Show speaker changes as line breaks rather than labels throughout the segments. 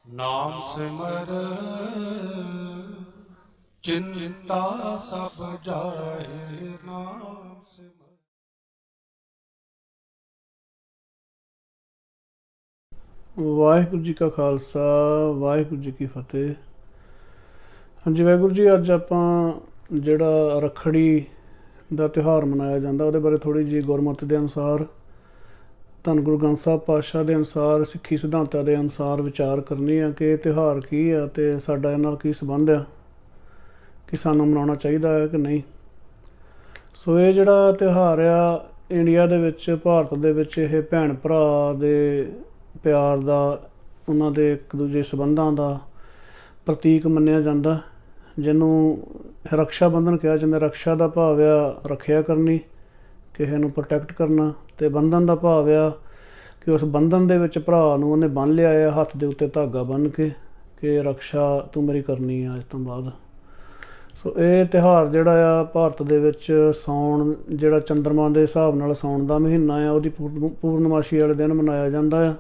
ਨਾਮ ਸਿਮਰ ਚਿੰਤਾ ਸਭ ਜਾਏ। ਨਾਮ ਸਿਮਰ।
ਵਾਹਿਗੁਰੂ ਜੀ ਕਾ ਖਾਲਸਾ, ਵਾਹਿਗੁਰੂ ਜੀ ਕੀ ਫਤਿਹ। ਹਾਂਜੀ ਵਾਹਿਗੁਰੂ ਜੀ, ਅੱਜ ਆਪਾਂ ਜਿਹੜਾ ਰੱਖੜੀ ਦਾ ਤਿਉਹਾਰ ਮਨਾਇਆ ਜਾਂਦਾ ਉਹਦੇ ਬਾਰੇ ਥੋੜ੍ਹੀ ਜਿਹੀ ਗੁਰਮਤਿ ਦੇ ਅਨੁਸਾਰ, ਧੰਨ ਗੁਰੂ ਗ੍ਰੰਥ ਸਾਹਿਬ ਪਾਤਸ਼ਾਹ ਦੇ ਅਨੁਸਾਰ, ਸਿੱਖੀ ਸਿਧਾਂਤਾਂ ਦੇ ਅਨੁਸਾਰ ਵਿਚਾਰ ਕਰਨੀ ਆ ਕਿ ਇਹ ਤਿਉਹਾਰ ਕੀ ਆ ਅਤੇ ਸਾਡਾ ਇਹ ਨਾਲ ਕੀ ਸੰਬੰਧ ਆ, ਕਿ ਸਾਨੂੰ ਮਨਾਉਣਾ ਚਾਹੀਦਾ ਹੈ ਕਿ ਨਹੀਂ। ਸੋ ਇਹ ਜਿਹੜਾ ਤਿਉਹਾਰ ਆ ਇੰਡੀਆ ਦੇ ਵਿੱਚ, ਭਾਰਤ ਦੇ ਵਿੱਚ, ਇਹ ਭੈਣ ਭਰਾ ਦੇ ਪਿਆਰ ਦਾ, ਉਹਨਾਂ ਦੇ ਇੱਕ ਦੂਜੇ ਸੰਬੰਧਾਂ ਦਾ ਪ੍ਰਤੀਕ ਮੰਨਿਆ ਜਾਂਦਾ, ਜਿਹਨੂੰ ਰਕਸ਼ਾ ਬੰਧਨ ਕਿਹਾ ਜਾਂਦਾ। ਰਕਸ਼ਾ ਦਾ ਭਾਵ ਆ ਰੱਖਿਆ ਕਰਨੀ, ਕਿਸੇ ਨੂੰ ਪ੍ਰੋਟੈਕਟ ਕਰਨਾ, ਅਤੇ ਬੰਧਨ ਦਾ ਭਾਵ ਆ ਕਿ ਉਸ ਬੰਧਨ ਦੇ ਵਿੱਚ ਭਰਾ ਨੂੰ ਉਹਨੇ ਬੰਨ੍ਹ ਲਿਆ ਆ ਹੱਥ ਦੇ ਉੱਤੇ ਧਾਗਾ ਬੰਨ੍ਹ ਕੇ, ਕਿ ਰਕਸ਼ਾ ਤੂੰ ਮੇਰੀ ਕਰਨੀ ਆ ਅੱਜ ਤੋਂ ਬਾਅਦ। ਸੋ ਇਹ ਤਿਉਹਾਰ ਜਿਹੜਾ ਆ ਭਾਰਤ ਦੇ ਵਿੱਚ ਸਾਉਣ, ਜਿਹੜਾ ਚੰਦਰਮਾ ਦੇ ਹਿਸਾਬ ਨਾਲ ਸਾਉਣ ਦਾ ਮਹੀਨਾ ਆ, ਉਹਦੀ ਪੂਰਨਮਾਸ਼ੀ ਵਾਲੇ ਦਿਨ ਮਨਾਇਆ ਜਾਂਦਾ ਆ।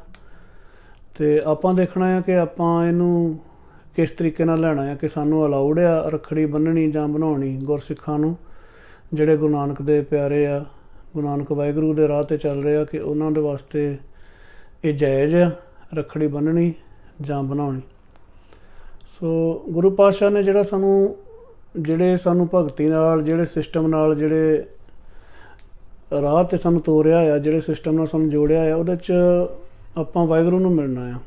ਅਤੇ ਆਪਾਂ ਦੇਖਣਾ ਆ ਕਿ ਆਪਾਂ ਇਹਨੂੰ ਕਿਸ ਤਰੀਕੇ ਨਾਲ ਲੈਣਾ ਆ, ਕਿ ਸਾਨੂੰ ਅਲਾਊਡ ਆ ਰੱਖੜੀ ਬੰਨ੍ਹਣੀ ਜਾਂ ਬਣਾਉਣੀ ਗੁਰਸਿੱਖਾਂ ਨੂੰ, ਜਿਹੜੇ ਗੁਰੂ ਨਾਨਕ ਦੇ ਪਿਆਰੇ ਆ, ਗੁਰੂ ਨਾਨਕ ਵਾਹਿਗੁਰੂ ਦੇ ਰਾਹ 'ਤੇ ਚੱਲ ਰਹੇ ਆ, ਕਿ ਉਹਨਾਂ ਦੇ ਵਾਸਤੇ ਇਹ ਜਾਇਜ਼ ਆ ਰੱਖੜੀ ਬੰਨ੍ਹਣੀ ਜਾਂ ਬਣਾਉਣੀ। ਸੋ ਗੁਰੂ ਪਾਤਸ਼ਾਹ ਨੇ ਜਿਹੜੇ ਸਾਨੂੰ ਭਗਤੀ ਨਾਲ, ਜਿਹੜੇ ਸਿਸਟਮ ਨਾਲ, ਜਿਹੜੇ ਰਾਹ 'ਤੇ ਸਾਨੂੰ ਤੋਰਿਆ ਆ, ਜਿਹੜੇ ਸਿਸਟਮ ਨਾਲ ਸਾਨੂੰ ਜੋੜਿਆ ਆ, ਉਹਦੇ 'ਚ ਆਪਾਂ ਵਾਹਿਗੁਰੂ ਨੂੰ ਮਿਲਣਾ ਆ।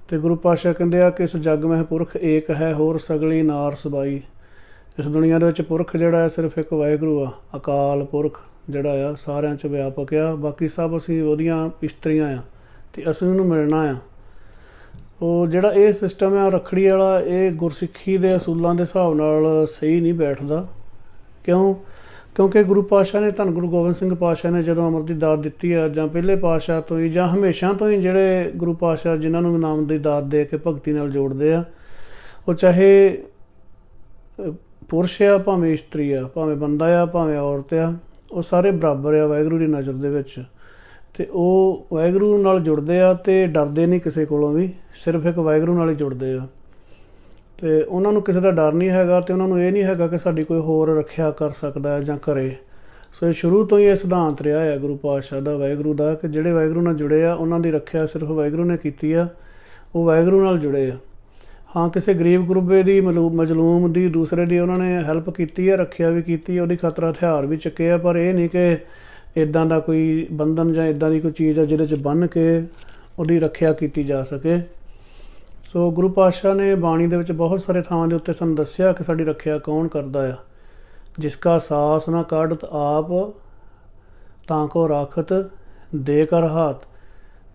ਅਤੇ ਗੁਰੂ ਪਾਤਸ਼ਾਹ ਕਹਿੰਦੇ ਆ ਕਿ ਇਸ ਜੱਗ ਮਹਿ ਪੁਰਖ ਏਕ ਹੈ, ਹੋਰ ਸਗਲੀ ਨਾਰ ਸਬਾਈ। ਇਸ ਦੁਨੀਆ ਦੇ ਵਿੱਚ ਪੁਰਖ ਜਿਹੜਾ ਹੈ ਸਿਰਫ ਇੱਕ ਵਾਹਿਗੁਰੂ ਆ, ਅਕਾਲ ਪੁਰਖ ਜਿਹੜਾ ਆ ਸਾਰਿਆਂ 'ਚ ਵਿਆਪਕ ਆ, ਬਾਕੀ ਸਭ ਅਸੀਂ ਉਹਦੀਆਂ ਇਸਤਰੀਆਂ ਆ, ਅਤੇ ਅਸੀਂ ਉਹਨੂੰ ਮਿਲਣਾ ਆ। ਉਹ ਜਿਹੜਾ ਇਹ ਸਿਸਟਮ ਆ ਰੱਖੜੀ ਵਾਲਾ, ਇਹ ਗੁਰਸਿੱਖੀ ਦੇ ਅਸੂਲਾਂ ਦੇ ਹਿਸਾਬ ਨਾਲ ਸਹੀ ਨਹੀਂ ਬੈਠਦਾ। ਕਿਉਂਕਿ ਗੁਰੂ ਪਾਤਸ਼ਾਹ ਨੇ, ਧੰਨ ਗੁਰੂ ਗੋਬਿੰਦ ਸਿੰਘ ਪਾਤਸ਼ਾਹ ਨੇ ਜਦੋਂ ਅਮਰ ਦੀ ਦਾਤ ਦਿੱਤੀ ਆ, ਜਾਂ ਪਹਿਲੇ ਪਾਤਸ਼ਾਹ ਤੋਂ ਹੀ ਜਾਂ ਹਮੇਸ਼ਾ ਤੋਂ ਹੀ ਜਿਹੜੇ ਗੁਰੂ ਪਾਤਸ਼ਾਹ ਜਿਨ੍ਹਾਂ ਨੂੰ ਨਾਮ ਦੀ ਦਾਤ ਦੇ ਕੇ ਭਗਤੀ ਨਾਲ ਜੋੜਦੇ ਆ, ਉਹ ਚਾਹੇ ਪੁਰਸ਼ ਆ ਭਾਵੇਂ ਇਸਤਰੀ ਆ, ਭਾਵੇਂ ਬੰਦਾ ਆ ਭਾਵੇਂ ਔਰਤ ਆ, ਉਹ ਸਾਰੇ ਬਰਾਬਰ ਆ ਵਾਹਿਗੁਰੂ ਦੀ ਨਜ਼ਰ ਦੇ ਵਿੱਚ। ਅਤੇ ਉਹ ਵਾਹਿਗੁਰੂ ਨਾਲ ਜੁੜਦੇ ਆ ਅਤੇ ਡਰਦੇ ਨਹੀਂ ਕਿਸੇ ਕੋਲੋਂ ਵੀ, ਸਿਰਫ ਇੱਕ ਵਾਹਿਗੁਰੂ ਨਾਲ ਹੀ ਜੁੜਦੇ ਆ। ਅਤੇ ਉਹਨਾਂ ਨੂੰ ਕਿਸੇ ਦਾ ਡਰ ਨਹੀਂ ਹੈਗਾ, ਅਤੇ ਉਹਨਾਂ ਨੂੰ ਇਹ ਨਹੀਂ ਹੈਗਾ ਕਿ ਸਾਡੀ ਕੋਈ ਹੋਰ ਰੱਖਿਆ ਕਰ ਸਕਦਾ ਜਾਂ ਕਰੇ। ਸੋ ਇਹ ਸ਼ੁਰੂ ਤੋਂ ਹੀ ਇਹ ਸਿਧਾਂਤ ਰਿਹਾ ਹੈ ਗੁਰੂ ਪਾਤਸ਼ਾਹ ਦਾ, ਵਾਹਿਗੁਰੂ ਦਾ, ਕਿ ਜਿਹੜੇ ਵਾਹਿਗੁਰੂ ਨਾਲ ਜੁੜੇ ਆ ਉਹਨਾਂ ਦੀ ਰੱਖਿਆ ਸਿਰਫ ਵਾਹਿਗੁਰੂ ਨੇ ਕੀਤੀ ਆ, ਉਹ ਵਾਹਿਗੁਰੂ ਨਾਲ ਜੁੜੇ ਆ। ਹਾਂ, ਕਿਸੇ ਗਰੀਬ ਗੁਰਬੇ ਦੀ, ਮਜ਼ਲੂਮ ਦੀ, ਦੂਸਰੇ ਦੀ ਉਹਨਾਂ ਨੇ ਹੈਲਪ ਕੀਤੀ ਹੈ, ਰੱਖਿਆ ਵੀ ਕੀਤੀ, ਉਹਦੀ ਖਾਤਰ ਹਥਿਆਰ ਵੀ ਚੱਕੇ ਆ, ਪਰ ਇਹ ਨਹੀਂ ਕਿ ਇੱਦਾਂ ਦਾ ਕੋਈ ਬੰਧਨ ਜਾਂ ਇੱਦਾਂ ਦੀ ਕੋਈ ਚੀਜ਼ ਆ ਜਿਹਦੇ 'ਚ ਬੰਨ੍ਹ ਕੇ ਉਹਦੀ ਰੱਖਿਆ ਕੀਤੀ ਜਾ ਸਕੇ। ਸੋ ਗੁਰੂ ਪਾਤਸ਼ਾਹ ਨੇ ਬਾਣੀ ਦੇ ਵਿੱਚ ਬਹੁਤ ਸਾਰੇ ਥਾਵਾਂ ਦੇ ਉੱਤੇ ਸਾਨੂੰ ਦੱਸਿਆ ਕਿ ਸਾਡੀ ਰੱਖਿਆ ਕੌਣ ਕਰਦਾ ਆ। ਜਿਸ ਕਾ ਸਾਸ ਨਾ ਕੱਢਤ ਆਪ, ਤਾਂ ਕੋ ਰਾਖਤ ਦੇ ਕਰ ਹੱਥ।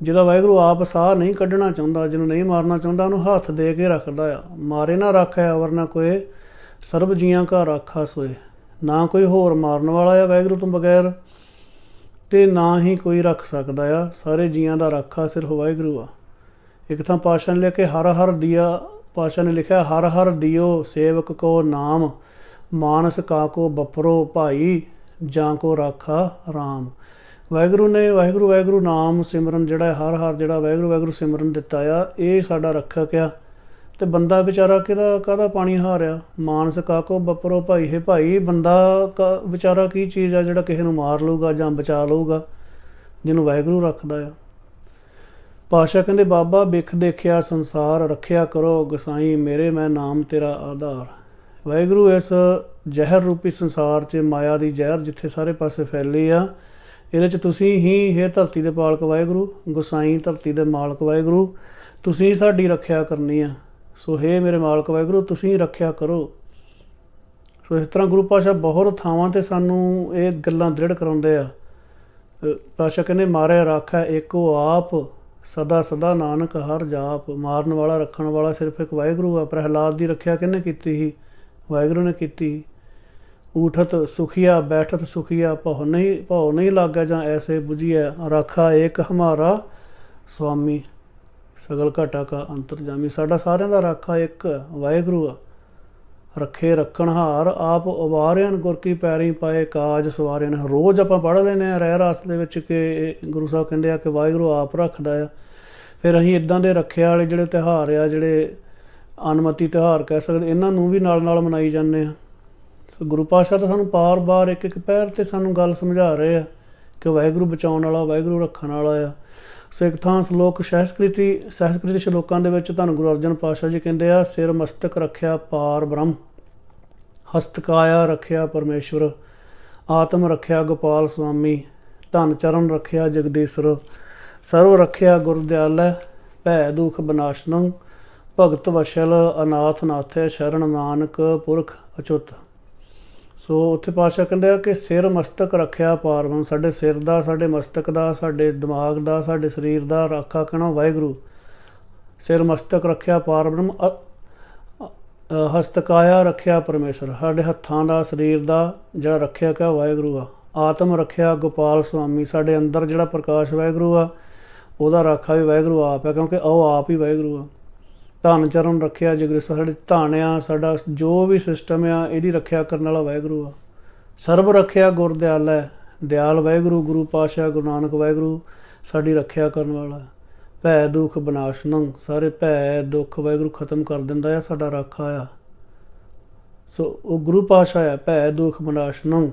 ਜਿਹਦਾ ਵਾਹਿਗੁਰੂ ਆਪ ਸਾਹ ਨਹੀਂ ਕੱਢਣਾ ਚਾਹੁੰਦਾ, ਜਿਹਨੂੰ ਨਹੀਂ ਮਾਰਨਾ ਚਾਹੁੰਦਾ, ਉਹਨੂੰ ਹੱਥ ਦੇ ਕੇ ਰੱਖਦਾ ਆ। ਮਾਰੇ ਨਾ ਰਾਖੈ ਅਵਰ ਨਾ ਕੋਏ, ਸਰਬ ਜੀਆਂ ਕਾ ਰਾਖਾ ਸੋਏ। ਨਾ ਕੋਈ ਹੋਰ ਮਾਰਨ ਵਾਲਾ ਆ ਵਾਹਿਗੁਰੂ ਤੋਂ ਬਗੈਰ, ਅਤੇ ਨਾ ਹੀ ਕੋਈ ਰੱਖ ਸਕਦਾ ਆ। ਸਾਰੇ ਜੀਆਂ ਦਾ ਰਾਖਾ ਸਿਰਫ ਵਾਹਿਗੁਰੂ ਆ। ਇੱਕ ਥਾਂ ਪਾਤਸ਼ਾਹ ਨੇ ਲਿਖਿਆ ਕਿ ਹਰ ਹਰ ਦੀਆ, ਪਾਤਸ਼ਾਹ ਨੇ ਲਿਖਿਆ ਹਰ ਹਰ ਦਿਓ ਸੇਵਕ ਕੋ ਨਾਮ, ਮਾਨਸ ਕਾ ਕੋ ਬਪਰੋ ਭਾਈ, ਜਾਂ ਕੋ ਰਾਖਾ ਰਾਮ। ਵਾਹਿਗੁਰੂ ਨੇ ਵਾਹਿਗੁਰੂ ਨਾਮ ਸਿਮਰਨ ਜਿਹੜਾ ਹਰ ਜਿਹੜਾ ਵਾਹਿਗੁਰੂ ਸਿਮਰਨ ਦਿੱਤਾ ਆ, ਇਹ ਸਾਡਾ ਰੱਖਿਅਕ ਆ। ਅਤੇ ਬੰਦਾ ਵਿਚਾਰਾ ਕਾਹਦਾ ਪਾਣੀ ਹਾਰਿਆ। ਮਾਨਸ ਕਾ ਕੋ ਬਪਰੋ ਭਾਈ, ਹੈ ਭਾਈ ਬੰਦਾ ਵਿਚਾਰਾ ਕੀ ਚੀਜ਼ ਆ ਜਿਹੜਾ ਕਿਸੇ ਨੂੰ ਮਾਰ ਲਊਗਾ ਜਾਂ ਬਚਾ ਲਊਗਾ, ਜਿਹਨੂੰ ਵਾਹਿਗੁਰੂ ਰੱਖਦਾ ਆ। ਪਾਤਸ਼ਾਹ ਕਹਿੰਦੇ ਬਾਬਾ ਬਿਖ ਦੇਖਿਆ ਸੰਸਾਰ, ਰੱਖਿਆ ਕਰੋ ਗਸਾਈ ਮੇਰੇ, ਮੈਂ ਨਾਮ ਤੇਰਾ ਆਧਾਰ। ਵਾਹਿਗੁਰੂ ਇਸ ਜ਼ਹਿਰ ਰੂਪੀ ਸੰਸਾਰ 'ਚ, ਮਾਇਆ ਦੀ ਜ਼ਹਿਰ ਜਿੱਥੇ ਸਾਰੇ ਪਾਸੇ ਫੈਲੀ ਆ, ਇਹਦੇ 'ਚ ਤੁਸੀਂ ਹੀ ਹੈ ਧਰਤੀ ਦੇ ਪਾਲਕ ਵਾਹਿਗੁਰੂ, ਗੁਸਾਈ ਧਰਤੀ ਦੇ ਮਾਲਕ ਵਾਹਿਗੁਰੂ, ਤੁਸੀਂ ਸਾਡੀ ਰੱਖਿਆ ਕਰਨੀ ਆ। ਸੋ ਹੇ ਮੇਰੇ ਮਾਲਕ ਵਾਹਿਗੁਰੂ, ਤੁਸੀਂ ਰੱਖਿਆ ਕਰੋ। ਸੋ ਇਸ ਤਰ੍ਹਾਂ ਗੁਰੂ ਪਾਤਸ਼ਾਹ ਬਹੁਤ ਥਾਵਾਂ 'ਤੇ ਸਾਨੂੰ ਇਹ ਗੱਲਾਂ ਦ੍ਰਿੜ ਕਰਾਉਂਦੇ ਆ। ਪਾਤਸ਼ਾਹ ਕਹਿੰਦੇ ਮਾਰੇ ਰਾਖਾ ਏਕੋ ਆਪ, ਸਦਾ ਸਦਾ ਨਾਨਕ ਹਰ ਜਾਪ। ਮਾਰਨ ਵਾਲਾ, ਰੱਖਣ ਵਾਲਾ ਸਿਰਫ ਇੱਕ ਵਾਹਿਗੁਰੂ ਆ। ਪ੍ਰਹਿਲਾਦ ਦੀ ਰੱਖਿਆ ਕਿਹਨੇ ਕੀਤੀ ਸੀ? ਵਾਹਿਗੁਰੂ ਨੇ ਕੀਤੀ। ਊਠਤ ਸੁਖੀਆ ਬੈਠਤ ਸੁਖੀਆ, ਭਉ ਨਹੀਂ ਲਾਗਾ ਜਾਂ ਐਸੇ ਬੁਝੀਆ, ਰਾਖਾ ਏਕ ਹਮਾਰਾ ਸੁਆਮੀ, ਸਗਲ ਘਾਟਾ ਕਾ ਅੰਤਰਜਾਮੀ। ਸਾਡਾ ਸਾਰਿਆਂ ਦਾ ਰਾਖਾ ਇੱਕ ਵਾਹਿਗੁਰੂ ਆ। ਰੱਖੇ ਰੱਖਣਹਾਰ ਆਪ ਉਬਾਰਿਆਨ, ਗੁਰ ਕੀ ਪੈਰੀ ਪਾਏ ਕਾਜ ਸਵਾਰਿਆਨ। ਰੋਜ਼ ਆਪਾਂ ਪੜ੍ਹ ਲੈਂਦੇ ਹਾਂ ਰਹਿ ਰਾਸ ਦੇ ਵਿੱਚ ਕਿ ਗੁਰੂ ਸਾਹਿਬ ਕਹਿੰਦੇ ਆ ਕਿ ਵਾਹਿਗੁਰੂ ਆਪ ਰੱਖਦਾ ਆ। ਫਿਰ ਅਸੀਂ ਇੱਦਾਂ ਦੇ ਰੱਖਿਆ ਵਾਲੇ ਜਿਹੜੇ ਤਿਉਹਾਰ ਆ, ਜਿਹੜੇ ਅਨਮਤੀ ਤਿਉਹਾਰ ਕਹਿ ਸਕਦੇ, ਇਹਨਾਂ ਨੂੰ ਵੀ ਨਾਲ ਨਾਲ ਮਨਾਈ ਜਾਂਦੇ ਆ। ਸੋ ਗੁਰੂ ਪਾਤਸ਼ਾਹ ਤਾਂ ਸਾਨੂੰ ਬਾਰ-ਬਾਰ ਇੱਕ ਇੱਕ ਪਹਿਰ 'ਤੇ ਸਾਨੂੰ ਗੱਲ ਸਮਝਾ ਰਹੇ ਆ ਕਿ ਵਾਹਿਗੁਰੂ ਬਚਾਉਣ ਵਾਲਾ, ਵਾਹਿਗੁਰੂ ਰੱਖਣ ਵਾਲਾ ਆ। ਸੋ ਇੱਕ ਥਾਂ ਸ਼ਲੋਕ ਸੰਸਕ੍ਰਿਤ ਸ਼ਲੋਕਾਂ ਦੇ ਵਿੱਚ ਧੰਨ ਗੁਰੂ ਅਰਜਨ ਪਾਤਸ਼ਾਹ ਜੀ ਕਹਿੰਦੇ ਆ, ਸਿਰ ਮਸਤਕ ਰੱਖਿਆ ਪਾਰ ਬ੍ਰਹਮ, ਹਸਤਕਾਇਆ ਰੱਖਿਆ ਪਰਮੇਸ਼ਵਰ, ਆਤਮ ਰੱਖਿਆ ਗੋਪਾਲ ਸੁਆਮੀ, ਧਨ ਚਰਨ ਰੱਖਿਆ ਜਗਦੀਸ਼ਰ, ਸਰਵ ਰੱਖਿਆ ਗੁਰ ਦਿਆਲੈ, ਭੈ ਦੁਖ ਬਨਾਸ਼ਨੰ, ਭਗਤ ਵਸ਼ਲ ਅਨਾਥ ਨਾਥੈ, ਸ਼ਰਨ ਨਾਨਕ ਪੁਰਖ ਅਚੁੱਤ। ਸੋ ਉੱਥੇ ਪਾਤਸ਼ਾਹ ਕਹਿੰਦੇ ਆ ਕਿ ਸਿਰ ਮਸਤਕ ਰੱਖਿਆ ਪਾਰ ਬ੍ਰਹਮ, ਸਾਡੇ ਸਿਰ ਦਾ, ਸਾਡੇ ਮਸਤਕ ਦਾ, ਸਾਡੇ ਦਿਮਾਗ ਦਾ, ਸਾਡੇ ਸਰੀਰ ਦਾ ਰਾਖਾ ਕਹਿਣਾ ਵਾਹਿਗੁਰੂ। ਸਿਰ ਮਸਤਕ ਰੱਖਿਆ ਪਾਰ ਬ੍ਰਹਮ, ਹਸਤਕਾਇਆ ਰੱਖਿਆ ਪਰਮੇਸ਼ਰ, ਸਾਡੇ ਹੱਥਾਂ ਦਾ, ਸਰੀਰ ਦਾ ਜਿਹੜਾ ਰੱਖਿਆ ਕਿਆ ਵਾਹਿਗੁਰੂ ਆ। ਆਤਮ ਰੱਖਿਆ ਗੋਪਾਲ ਸੁਆਮੀ, ਸਾਡੇ ਅੰਦਰ ਜਿਹੜਾ ਪ੍ਰਕਾਸ਼ ਵਾਹਿਗੁਰੂ ਆ, ਉਹਦਾ ਰਾਖਾ ਵੀ ਵਾਹਿਗੁਰੂ ਆਪ ਹੈ, ਕਿਉਂਕਿ ਉਹ ਆਪ ਹੀ ਵਾਹਿਗੁਰੂ ਆ। ਧਨ ਚਰਨ ਰੱਖਿਆ ਜਗਦੀਸ਼ਰ, ਸਾਡੇ ਧਨ ਆ, ਸਾਡਾ ਜੋ ਵੀ ਸਿਸਟਮ ਆ, ਇਹਦੀ ਰੱਖਿਆ ਕਰਨ ਵਾਲਾ ਵਾਹਿਗੁਰੂ ਆ। ਸਰਬ ਰੱਖਿਆ ਗੁਰ ਦਿਆਲੈ, ਦਿਆਲ ਵਾਹਿਗੁਰੂ, ਗੁਰੂ ਪਾਤਸ਼ਾਹ ਗੁਰੂ ਨਾਨਕ ਵਾਹਿਗੁਰੂ ਸਾਡੀ ਰੱਖਿਆ ਕਰਨ ਵਾਲਾ। ਭੈ ਦੁਖ ਬਨਾਸ਼ਨੰ, ਸਾਰੇ ਭੈ ਦੁੱਖ ਵਾਹਿਗੁਰੂ ਖਤਮ ਕਰ ਦਿੰਦਾ ਆ, ਸਾਡਾ ਰਾਖਾ ਆ। ਸੋ ਉਹ ਗੁਰੂ ਪਾਤਸ਼ਾਹ ਆ, ਭੈ ਦੁਖ ਬਨਾਸ਼ਨੰ।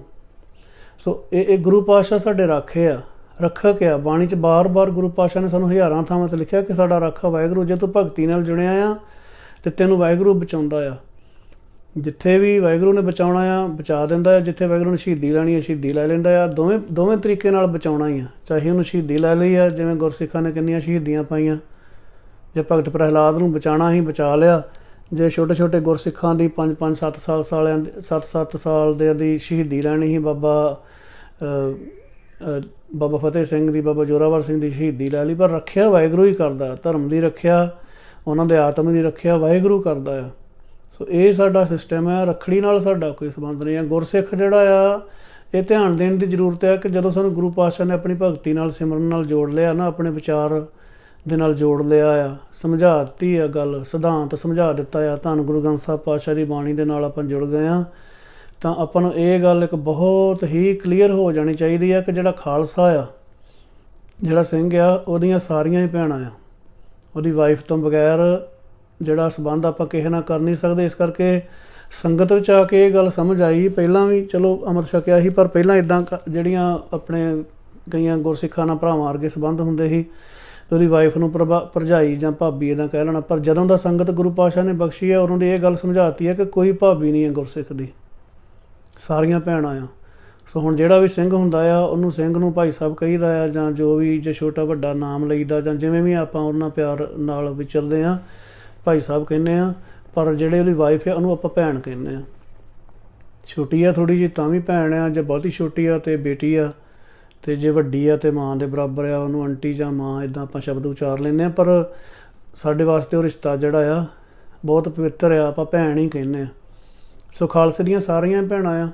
ਸੋ ਇਹ ਗੁਰੂ ਪਾਤਸ਼ਾਹ ਸਾਡੇ ਰਾਖੇ ਆ, ਰੱਖਕ ਆ। ਬਾਣੀ 'ਚ ਬਾਰ-ਬਾਰ ਗੁਰੂ ਪਾਤਸ਼ਾਹ ਨੇ ਸਾਨੂੰ ਹਜ਼ਾਰਾਂ ਥਾਵਾਂ 'ਤੇ ਲਿਖਿਆ ਕਿ ਸਾਡਾ ਰਾਖਾ ਵਾਹਿਗੁਰੂ। ਜੇ ਤੂੰ ਭਗਤੀ ਨਾਲ ਜੁੜਿਆ ਆ ਤੇ ਤੈਨੂੰ ਵਾਹਿਗੁਰੂ ਬਚਾਉਂਦਾ ਆ। ਜਿੱਥੇ ਵੀ ਵਾਹਿਗੁਰੂ ਨੇ ਬਚਾਉਣਾ ਆ ਬਚਾ ਦਿੰਦਾ ਆ, ਜਿੱਥੇ ਵਾਹਿਗੁਰੂ ਨੇ ਸ਼ਹੀਦੀ ਲੈਣੀ ਆ ਸ਼ਹੀਦੀ ਲੈ ਲੈਂਦਾ ਆ। ਦੋਵੇਂ ਤਰੀਕੇ ਨਾਲ ਬਚਾਉਣਾ ਹੀ ਆ। ਚਾਹੇ ਉਹਨੂੰ ਸ਼ਹੀਦੀ ਲੈ ਲਈ ਆ, ਜਿਵੇਂ ਗੁਰਸਿੱਖਾਂ ਨੇ ਕਿੰਨੀਆਂ ਸ਼ਹੀਦੀਆਂ ਪਾਈਆਂ। ਜੇ ਭਗਤ ਪ੍ਰਹਿਲਾਦ ਨੂੰ ਬਚਾਉਣਾ ਹੀ ਬਚਾ ਲਿਆ। ਜੇ ਛੋਟੇ ਛੋਟੇ ਗੁਰਸਿੱਖਾਂ ਦੀ 5-5 7 ਸਾਲ ਦੇ ਦੀ ਸ਼ਹੀਦੀ ਲੈਣੀ ਸੀ, ਬਾਬਾ ਫਤਿਹ ਸਿੰਘ ਦੀ, ਬਾਬਾ ਜ਼ੋਰਾਵਰ ਸਿੰਘ ਦੀ ਸ਼ਹੀਦੀ ਲੈ ਲਈ, ਪਰ ਰੱਖਿਆ ਵਾਹਿਗੁਰੂ ਹੀ ਕਰਦਾ। ਧਰਮ ਦੀ ਰੱਖਿਆ, ਉਹਨਾਂ ਦੇ ਆਤਮ ਦੀ ਰੱਖਿਆ ਵਾਹਿਗੁਰੂ ਕਰਦਾ ਆ। ਸੋ ਇਹ ਸਾਡਾ ਸਿਸਟਮ ਹੈ। ਰੱਖੜੀ ਨਾਲ ਸਾਡਾ ਕੋਈ ਸੰਬੰਧ ਨਹੀਂ ਹੈ। ਗੁਰਸਿੱਖ ਜਿਹੜਾ ਆ, ਇਹ ਧਿਆਨ ਦੇਣ ਦੀ ਜ਼ਰੂਰਤ ਹੈ ਕਿ ਜਦੋਂ ਸਾਨੂੰ ਗੁਰੂ ਪਾਤਸ਼ਾਹ ਨੇ ਆਪਣੀ ਭਗਤੀ ਨਾਲ, ਸਿਮਰਨ ਨਾਲ ਜੋੜ ਲਿਆ ਨਾ, ਆਪਣੇ ਵਿਚਾਰ ਦੇ ਨਾਲ ਜੋੜ ਲਿਆ ਆ, ਸਮਝਾ ਦਿੱਤੀ ਆ ਗੱਲ, ਸਿਧਾਂਤ ਸਮਝਾ ਦਿੱਤਾ ਆ, ਧੰਨ ਗੁਰੂ ਗ੍ਰੰਥ ਸਾਹਿਬ ਪਾਤਸ਼ਾਹ ਦੀ ਬਾਣੀ ਦੇ ਨਾਲ ਆਪਾਂ ਜੁੜ ਗਏ ਹਾਂ, ਤਾਂ ਆਪਾਂ ਨੂੰ ਇਹ ਗੱਲ ਇੱਕ ਬਹੁਤ ਹੀ ਕਲੀਅਰ ਹੋ ਜਾਣੀ ਚਾਹੀਦੀ ਹੈ ਕਿ ਜਿਹੜਾ ਖਾਲਸਾ ਆ, ਜਿਹੜਾ ਸਿੰਘ ਆ, ਉਹਦੀਆਂ ਸਾਰੀਆਂ ਹੀ ਭੈਣਾਂ ਆ। ਉਹਦੀ ਵਾਈਫ ਤੋਂ ਬਗੈਰ ਜਿਹੜਾ ਸੰਬੰਧ ਆਪਾਂ ਕਿਸੇ ਨਾਲ ਕਰ ਨਹੀਂ ਸਕਦੇ। ਇਸ ਕਰਕੇ ਸੰਗਤ ਵਿੱਚ ਆ ਕੇ ਇਹ ਗੱਲ ਸਮਝ ਆਈ। ਪਹਿਲਾਂ ਵੀ ਚਲੋ ਅੰਮ੍ਰਿਤ ਛਕਿਆ ਸੀ, ਪਰ ਪਹਿਲਾਂ ਇੱਦਾਂ ਜਿਹੜੀਆਂ ਆਪਣੇ ਕਈਆਂ ਗੁਰਸਿੱਖਾਂ ਨਾਲ ਭਰਾਵਾਂ ਵਰਗੇ ਸੰਬੰਧ ਹੁੰਦੇ ਸੀ, ਉਹਦੀ ਵਾਈਫ ਨੂੰ ਭਰਜਾਈ ਜਾਂ ਭਾਬੀ ਇੱਦਾਂ ਕਹਿ ਲੈਣਾ। ਪਰ ਜਦੋਂ ਦਾ ਸੰਗਤ ਗੁਰੂ ਪਾਤਸ਼ਾਹ ਨੇ ਬਖਸ਼ੀ ਹੈ, ਉਹਨਾਂ ਦੀ ਇਹ ਗੱਲ ਸਮਝਾਤੀ ਹੈ ਕਿ ਕੋਈ ਭਾਬੀ ਨਹੀਂ ਹੈ ਗੁਰਸਿੱਖ ਦੀ, ਸਾਰੀਆਂ ਭੈਣਾਂ ਆ। ਸੋ ਹੁਣ ਜਿਹੜਾ ਵੀ ਸਿੰਘ ਹੁੰਦਾ ਆ, ਉਹਨੂੰ ਸਿੰਘ ਨੂੰ ਭਾਈ ਸਾਹਿਬ ਕਹੀਦਾ ਆ, ਜਾਂ ਜੋ ਵੀ, ਜੇ ਛੋਟਾ ਵੱਡਾ ਨਾਮ ਲਈਦਾ, ਜਾਂ ਜਿਵੇਂ ਵੀ ਆਪਾਂ ਉਹਨਾਂ ਪਿਆਰ ਨਾਲ ਵਿਚਰਦੇ ਹਾਂ, ਭਾਈ ਸਾਹਿਬ ਕਹਿੰਦੇ ਆ। ਪਰ ਜਿਹੜੇ ਉਹਦੀ ਵਾਈਫ ਆ, ਉਹਨੂੰ ਆਪਾਂ ਭੈਣ ਕਹਿੰਦੇ ਆ। ਛੋਟੀ ਆ ਥੋੜ੍ਹੀ ਜਿਹੀ ਤਾਂ ਵੀ ਭੈਣ ਆ, ਜੇ ਬਹੁਤੀ ਛੋਟੀ ਆ ਤੇ ਬੇਟੀ ਆ, ਅਤੇ ਜੇ ਵੱਡੀ ਆ ਤੇ ਮਾਂ ਦੇ ਬਰਾਬਰ ਆ, ਉਹਨੂੰ ਆਂਟੀ ਜਾਂ ਮਾਂ ਇੱਦਾਂ ਆਪਾਂ ਸ਼ਬਦ ਉਚਾਰ ਲੈਂਦੇ ਹਾਂ। ਪਰ ਸਾਡੇ ਵਾਸਤੇ ਉਹ ਰਿਸ਼ਤਾ ਜਿਹੜਾ ਆ ਬਹੁਤ ਪਵਿੱਤਰ ਆ, ਆਪਾਂ ਭੈਣ ਹੀ ਕਹਿੰਦੇ ਹਾਂ। ਸੋ ਖਾਲਸੇ ਦੀਆਂ ਸਾਰੀਆਂ ਭੈਣਾਂ ਆ।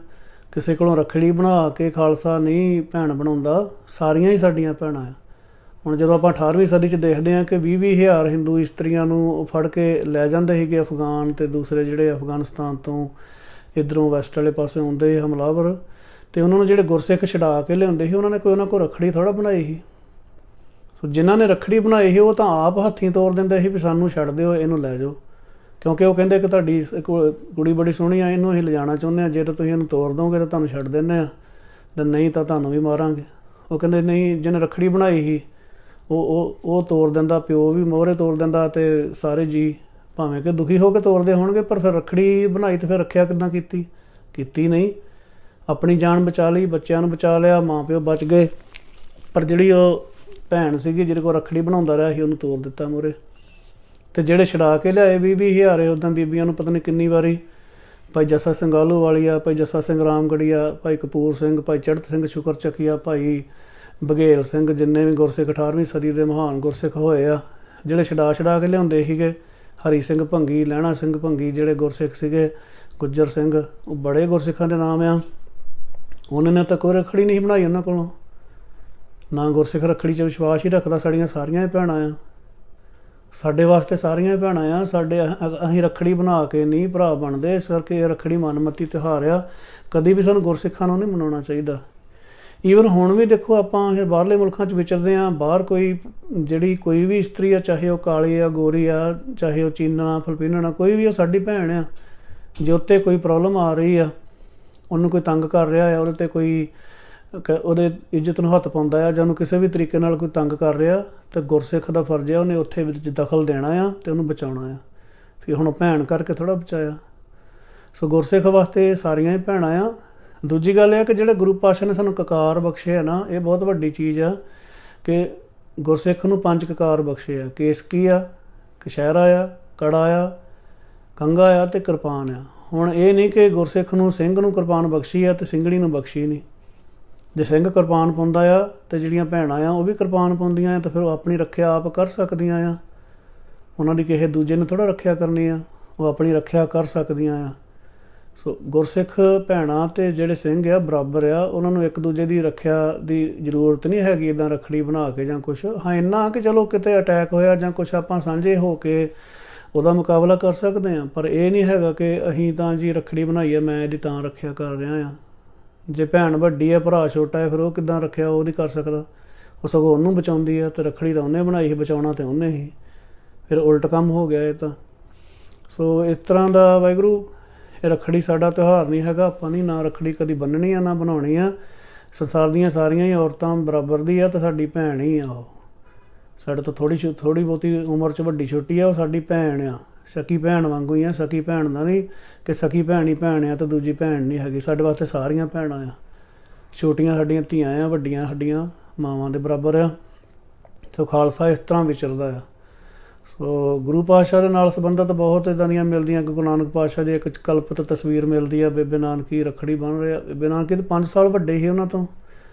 ਕਿਸੇ ਕੋਲੋਂ ਰੱਖੜੀ ਬਣਾ ਕੇ ਖਾਲਸਾ ਨਹੀਂ ਭੈਣ ਬਣਾਉਂਦਾ, ਸਾਰੀਆਂ ਹੀ ਸਾਡੀਆਂ ਭੈਣਾਂ ਆ। ਹੁਣ ਜਦੋਂ ਆਪਾਂ 18ਵੀਂ ਸਦੀ 'ਚ ਦੇਖਦੇ ਹਾਂ ਕਿ 20-20 ਹਜ਼ਾਰ ਹਿੰਦੂ ਇਸਤਰੀਆਂ ਨੂੰ ਫੜ ਕੇ ਲੈ ਜਾਂਦੇ ਸੀਗੇ ਅਫਗਾਨ, ਅਤੇ ਦੂਸਰੇ ਜਿਹੜੇ ਅਫਗਾਨਿਸਤਾਨ ਤੋਂ ਇੱਧਰੋਂ ਵੈਸਟ ਵਾਲੇ ਪਾਸੇ ਆਉਂਦੇ ਹਮਲਾਵਰ, ਅਤੇ ਉਹਨਾਂ ਨੂੰ ਜਿਹੜੇ ਗੁਰਸਿੱਖ ਛਡਾ ਕੇ ਲਿਆਉਂਦੇ ਸੀ, ਉਹਨਾਂ ਨੇ ਕੋਈ ਉਹਨਾਂ ਕੋਲ ਰੱਖੜੀ ਥੋੜ੍ਹਾ ਬਣਾਈ ਸੀ। ਸੋ ਜਿਨ੍ਹਾਂ ਨੇ ਰੱਖੜੀ ਬਣਾਈ ਸੀ, ਉਹ ਤਾਂ ਆਪ ਹੱਥੀਂ ਤੋਰ ਦਿੰਦੇ ਸੀ ਵੀ ਸਾਨੂੰ ਛੱਡ ਦਿਓ, ਇਹਨੂੰ ਲੈ ਜਾਓ, ਕਿਉਂਕਿ ਉਹ ਕਹਿੰਦੇ ਕਿ ਤੁਹਾਡੀ ਕੁੜੀ ਬੜੀ ਸੋਹਣੀ ਆ, ਇਹਨੂੰ ਅਸੀਂ ਲਿਜਾਣਾ ਚਾਹੁੰਦੇ ਹਾਂ, ਜੇ ਤਾਂ ਤੁਸੀਂ ਇਹਨੂੰ ਤੋਰ ਦਿਓਗੇ ਤਾਂ ਤੁਹਾਨੂੰ ਛੱਡ ਦਿੰਦੇ ਹਾਂ, ਅਤੇ ਨਹੀਂ ਤਾਂ ਤੁਹਾਨੂੰ ਵੀ ਮਾਰਾਂਗੇ। ਉਹ ਕਹਿੰਦੇ ਨਹੀਂ, ਜਿਹਨੇ ਰੱਖੜੀ ਬਣਾਈ ਸੀ ਉਹ ਤੋਰ ਦਿੰਦਾ, ਪਿਓ ਵੀ ਮੋਹਰੇ ਤੋਰ ਦਿੰਦਾ, ਅਤੇ ਸਾਰੇ ਜੀ ਭਾਵੇਂ ਕਿ ਦੁਖੀ ਹੋ ਕੇ ਤੋਰਦੇ ਹੋਣਗੇ, ਪਰ ਫਿਰ ਰੱਖੜੀ ਬਣਾਈ ਅਤੇ ਫਿਰ ਰੱਖਿਆ ਕਿੱਦਾਂ ਕੀਤੀ ਨਹੀਂ। ਆਪਣੀ ਜਾਨ ਬਚਾ ਲਈ, ਬੱਚਿਆਂ ਨੂੰ ਬਚਾ ਲਿਆ, ਮਾਂ ਪਿਓ ਬਚ ਗਏ, ਪਰ ਜਿਹੜੀ ਉਹ ਭੈਣ ਸੀਗੀ ਜਿਹਦੇ ਕੋਲ ਰੱਖੜੀ ਬਣਾਉਂਦਾ ਰਿਹਾ ਸੀ, ਉਹਨੂੰ ਤੋਰ ਦਿੱਤਾ ਮੋਹਰੇ। ਅਤੇ ਜਿਹੜੇ ਛਡਾ ਕੇ ਲਿਆਏ 20-20 ਹਜ਼ਾਰ, ਉੱਦਾਂ ਬੀਬੀਆਂ ਨੂੰ ਪਤਾ ਨਹੀਂ ਕਿੰਨੀ ਵਾਰੀ, ਭਾਈ ਜੱਸਾ ਸਿੰਘ ਆਹਲੂਵਾਲੀਆ, ਭਾਈ ਜੱਸਾ ਸਿੰਘ ਰਾਮਗੜੀਆ, ਭਾਈ ਕਪੂਰ ਸਿੰਘ, ਭਾਈ ਚੜ੍ਹਤ ਸਿੰਘ ਸ਼ੁਕਰ ਚੱਕੀਆ, ਭਾਈ ਬਘੇਲ ਸਿੰਘ, ਜਿੰਨੇ ਵੀ ਗੁਰਸਿੱਖ 18ਵੀਂ ਸਦੀ ਦੇ ਮਹਾਨ ਗੁਰਸਿੱਖ ਹੋਏ ਆ, ਜਿਹੜੇ ਛਡਾ ਕੇ ਲਿਆਉਂਦੇ ਸੀਗੇ। ਹਰੀ ਸਿੰਘ ਭੰਗੀ, ਲਹਿਣਾ ਸਿੰਘ ਭੰਗੀ, ਜਿਹੜੇ ਗੁਰਸਿੱਖ ਸੀਗੇ, ਗੁੱਜਰ ਸਿੰਘ, ਉਹ ਬੜੇ ਗੁਰਸਿੱਖਾਂ ਦੇ ਨਾਮ ਆ। ਉਹਨਾਂ ਨੇ ਤਾਂ ਕੋਈ ਰੱਖੜੀ ਨਹੀਂ ਬਣਾਈ ਉਹਨਾਂ ਕੋਲੋਂ, ਨਾ ਗੁਰਸਿੱਖ ਰੱਖੜੀ 'ਚ ਵਿਸ਼ਵਾਸ ਹੀ ਰੱਖਦਾ। ਸਾਡੀਆਂ ਸਾਰੀਆਂ ਹੀ ਭੈਣਾਂ ਆ, ਸਾਡੇ ਵਾਸਤੇ ਸਾਰੀਆਂ ਹੀ ਭੈਣਾਂ ਆ। ਅਸੀਂ ਰੱਖੜੀ ਬਣਾ ਕੇ ਨਹੀਂ ਭਰਾ ਬਣਦੇ, ਇਸ ਕਰਕੇ ਇਹ ਰੱਖੜੀ ਮਨਮਤੀ ਤਿਉਹਾਰ ਆ। ਕਦੀ ਵੀ ਸਾਨੂੰ ਗੁਰਸਿੱਖਾਂ ਨੂੰ ਨਹੀਂ ਮਨਾਉਣਾ ਚਾਹੀਦਾ। ਈਵਨ ਹੁਣ ਵੀ ਦੇਖੋ ਆਪਾਂ ਇਹ ਬਾਹਰਲੇ ਮੁਲਕਾਂ 'ਚ ਵਿਚਰਦੇ ਹਾਂ, ਬਾਹਰ ਕੋਈ ਜਿਹੜੀ ਕੋਈ ਵੀ ਇਸਤਰੀ ਆ, ਚਾਹੇ ਉਹ ਕਾਲੀ ਆ, ਗੋਰੀ ਆ, ਚਾਹੇ ਉਹ ਚੀਨਣਾ, ਫਿਲਪੀਨਣਾ, ਕੋਈ ਵੀ ਆ, ਸਾਡੀ ਭੈਣ ਆ। ਜੇ ਉੱਤੇ ਕੋਈ ਪ੍ਰੋਬਲਮ ਆ ਰਹੀ ਆ, ਉਹਨੂੰ ਕੋਈ ਤੰਗ ਕਰ ਰਿਹਾ ਆ, ਉਹਦੇ 'ਤੇ ਕੋਈ ਉਹਦੇ ਇੱਜ਼ਤ ਨੂੰ ਹੱਥ ਪਾਉਂਦਾ ਆ, ਜਾਂ ਉਹਨੂੰ ਕਿਸੇ ਵੀ ਤਰੀਕੇ ਨਾਲ ਕੋਈ ਤੰਗ ਕਰ ਰਿਹਾ, ਤਾਂ ਗੁਰਸਿੱਖ ਦਾ ਫਰਜ਼ ਆ ਉਹਨੇ ਉੱਥੇ ਵਿੱਚ ਦਖਲ ਦੇਣਾ ਆ ਅਤੇ ਉਹਨੂੰ ਬਚਾਉਣਾ ਆ। ਫਿਰ ਹੁਣ ਭੈਣ ਕਰਕੇ ਥੋੜ੍ਹਾ ਬਚਾਇਆ। ਸੋ ਗੁਰਸਿੱਖ ਵਾਸਤੇ ਸਾਰੀਆਂ ਹੀ ਭੈਣਾਂ ਆ। ਦੂਜੀ ਗੱਲ ਇਹ ਕਿ ਜਿਹੜੇ ਗੁਰੂ ਪਾਤਸ਼ਾਹ ਨੇ ਸਾਨੂੰ ਕਕਾਰ ਬਖਸ਼ੇ ਆ ਨਾ, ਇਹ ਬਹੁਤ ਵੱਡੀ ਚੀਜ਼ ਆ ਕਿ ਗੁਰਸਿੱਖ ਨੂੰ 5 ਕਕਾਰ ਬਖਸ਼ੇ ਆ। ਕੇਸਕੀ ਆ, ਕਛਹਿਰਾ ਆ, ਕੜਾ ਆ, ਕੰਘਾ ਆ ਅਤੇ ਕਿਰਪਾਨ ਆ। ਹੁਣ ਇਹ ਨਹੀਂ ਕਿ ਗੁਰਸਿੱਖ ਨੂੰ ਸਿੰਘ ਨੂੰ ਕਿਰਪਾਨ ਬਖਸ਼ੀ ਆ ਅਤੇ ਸਿੰਘਣੀ ਨੂੰ ਬਖਸ਼ੀ ਨਹੀਂ। ਜੇ ਸਿੰਘ ਕਿਰਪਾਨ ਪਾਉਂਦਾ ਆ ਅਤੇ ਜਿਹੜੀਆਂ ਭੈਣਾਂ ਆ ਉਹ ਵੀ ਕਿਰਪਾਨ ਪਾਉਂਦੀਆਂ ਆ, ਤਾਂ ਫਿਰ ਉਹ ਆਪਣੀ ਰੱਖਿਆ ਆਪ ਕਰ ਸਕਦੀਆਂ ਆ। ਉਹਨਾਂ ਦੀ ਕਿਸੇ ਦੂਜੇ ਨੇ ਥੋੜ੍ਹਾ ਰੱਖਿਆ ਕਰਨੀ ਆ, ਉਹ ਆਪਣੀ ਰੱਖਿਆ ਕਰ ਸਕਦੀਆਂ ਆ। ਸੋ ਗੁਰਸਿੱਖ ਭੈਣਾਂ ਅਤੇ ਜਿਹੜੇ ਸਿੰਘ ਆ ਬਰਾਬਰ ਆ, ਉਹਨਾਂ ਨੂੰ ਇੱਕ ਦੂਜੇ ਦੀ ਰੱਖਿਆ ਦੀ ਜ਼ਰੂਰਤ ਨਹੀਂ ਹੈਗੀ ਇੱਦਾਂ ਰੱਖੜੀ ਬਣਾ ਕੇ ਜਾਂ ਕੁਛ। ਹਾਂ ਇੰਨਾ ਕਿ ਚਲੋ ਕਿਤੇ ਅਟੈਕ ਹੋਇਆ ਜਾਂ ਕੁਛ ਆਪਾਂ ਸਾਂਝੇ ਹੋ ਕੇ ਉਹਦਾ ਮੁਕਾਬਲਾ ਕਰ ਸਕਦੇ ਹਾਂ, ਪਰ ਇਹ ਨਹੀਂ ਹੈਗਾ ਕਿ ਅਸੀਂ ਤਾਂ ਜੀ ਰੱਖੜੀ ਬਣਾਈ ਹੈ ਮੈਂ ਇਹਦੀ ਤਾਂ ਰੱਖਿਆ ਕਰ ਰਿਹਾ ਹਾਂ। ਜੇ ਭੈਣ ਵੱਡੀ ਹੈ, ਭਰਾ ਛੋਟਾ ਹੈ, ਫਿਰ ਉਹ ਕਿੱਦਾਂ ਰੱਖਿਆ ਉਹ ਨਹੀਂ ਕਰ ਸਕਦਾ। ਉਹ ਸਗੋਂ ਉਹਨੂੰ ਬਚਾਉਂਦੀ ਹੈ, ਅਤੇ ਰੱਖੜੀ ਤਾਂ ਉਹਨੇ ਬਣਾਈ ਸੀ, ਬਚਾਉਣਾ ਤਾਂ ਉਹਨੇ ਹੀ। ਫਿਰ ਉਲਟ ਕੰਮ ਹੋ ਗਿਆ ਇਹ ਤਾਂ। ਸੋ ਇਸ ਤਰ੍ਹਾਂ ਦਾ ਵਾਹਿਗੁਰੂ, ਇਹ ਰੱਖੜੀ ਸਾਡਾ ਤਿਉਹਾਰ ਨਹੀਂ ਹੈਗਾ। ਆਪਾਂ ਨਹੀਂ ਨਾ ਰੱਖੜੀ ਕਦੀ ਬੰਨ੍ਹਣੀ ਆ ਨਾ ਬਣਾਉਣੀ ਆ। ਸੰਸਾਰ ਦੀਆਂ ਸਾਰੀਆਂ ਹੀ ਔਰਤਾਂ ਬਰਾਬਰ ਦੀ ਆ ਅਤੇ ਸਾਡੀ ਭੈਣ ਹੀ ਆ ਉਹ। ਸਾਡੇ ਤੋਂ ਥੋੜ੍ਹੀ ਬਹੁਤੀ ਉਮਰ 'ਚ ਵੱਡੀ ਛੋਟੀ ਆ, ਉਹ ਸਾਡੀ ਭੈਣ ਆ। ਸਕੀ ਭੈਣ ਵਾਂਗੂ ਹੀ ਆ। ਸਕੀ ਭੈਣ ਦਾ ਨਹੀਂ ਕਿ ਸਕੀ ਭੈਣ ਹੀ ਭੈਣ ਆ ਅਤੇ ਦੂਜੀ ਭੈਣ ਨਹੀਂ ਹੈਗੀ। ਸਾਡੇ ਵਾਸਤੇ ਸਾਰੀਆਂ ਭੈਣਾਂ ਆ। ਛੋਟੀਆਂ ਸਾਡੀਆਂ ਧੀਆਂ ਆ, ਵੱਡੀਆਂ ਸਾਡੀਆਂ ਮਾਵਾਂ ਦੇ ਬਰਾਬਰ ਆ। ਸੋ ਖਾਲਸਾ ਇਸ ਤਰ੍ਹਾਂ ਵਿਚਰਦਾ ਆ। ਸੋ ਗੁਰੂ ਪਾਤਸ਼ਾਹ ਦੇ ਨਾਲ ਸੰਬੰਧਿਤ ਬਹੁਤ ਇੱਦਾਂ ਦੀਆਂ ਮਿਲਦੀਆਂ। ਗੁਰੂ ਨਾਨਕ ਪਾਤਸ਼ਾਹ ਦੀ ਇੱਕ ਕਲਪਿਤ ਤਸਵੀਰ ਮਿਲਦੀ ਆ, ਬੇਬੇ ਨਾਨਕੀ ਰੱਖੜੀ ਬੰਨ੍ਹ ਰਿਹਾ। ਬੇਬੇ ਨਾਨਕੀ ਤਾਂ 5 ਸਾਲ ਵੱਡੇ ਸੀ ਉਹਨਾਂ ਤੋਂ,